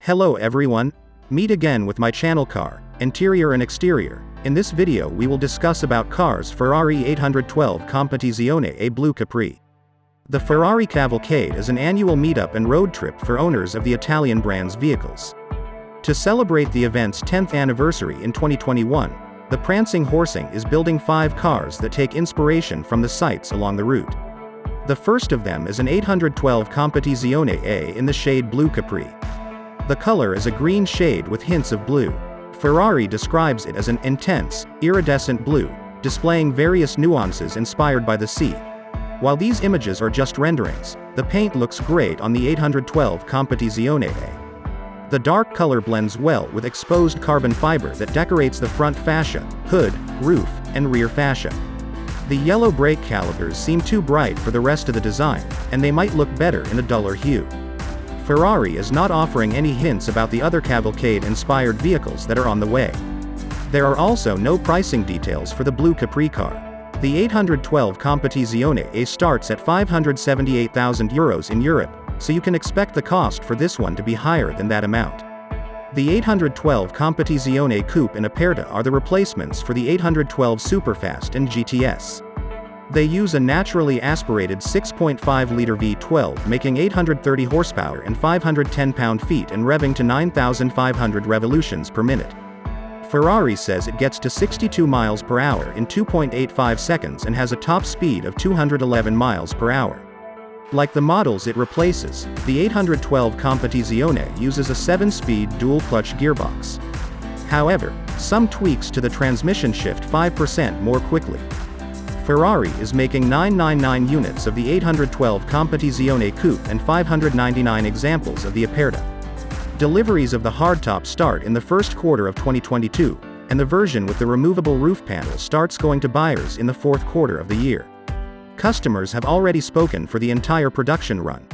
Hello everyone, meet again with my channel car, interior and exterior. In this video we will discuss about cars Ferrari 812 Competizione A Blu Capri. The Ferrari Cavalcade is an annual meetup and road trip for owners of the Italian brand's vehicles. To celebrate the event's 10th anniversary in 2021, the Prancing Horsing is building 5 cars that take inspiration from the sights along the route. The first of them is an 812 Competizione A in the shade Blu Capri. The color is a green shade with hints of blue. Ferrari describes it as an intense, iridescent blue, displaying various nuances inspired by the sea. While these images are just renderings, the paint looks great on the 812 Competizione A. The dark color blends well with exposed carbon fiber that decorates the front fascia, hood, roof, and rear fascia. The yellow brake calipers seem too bright for the rest of the design, and they might look better in a duller hue. Ferrari is not offering any hints about the other Cavalcade-inspired vehicles that are on the way. There are also no pricing details for the Blu Capri car. The 812 Competizione A starts at €578,000 in Europe, so you can expect the cost for this one to be higher than that amount. The 812 Competizione coupe and Aperta are the replacements for the 812 Superfast and GTS. They use a naturally aspirated 6.5-liter V12 making 830 horsepower and 510 pound-feet and revving to 9,500 revolutions per minute. Ferrari says it gets to 62 miles per hour in 2.85 seconds and has a top speed of 211 miles per hour. Like the models it replaces, the 812 Competizione uses a 7-speed dual-clutch gearbox. However, some tweaks to the transmission shift 5% more quickly. Ferrari is making 999 units of the 812 Competizione coupe and 599 examples of the Aperta. Deliveries of the hardtop start in the first quarter of 2022, and the version with the removable roof panel starts going to buyers in the fourth quarter of the year. Customers have already spoken for the entire production run.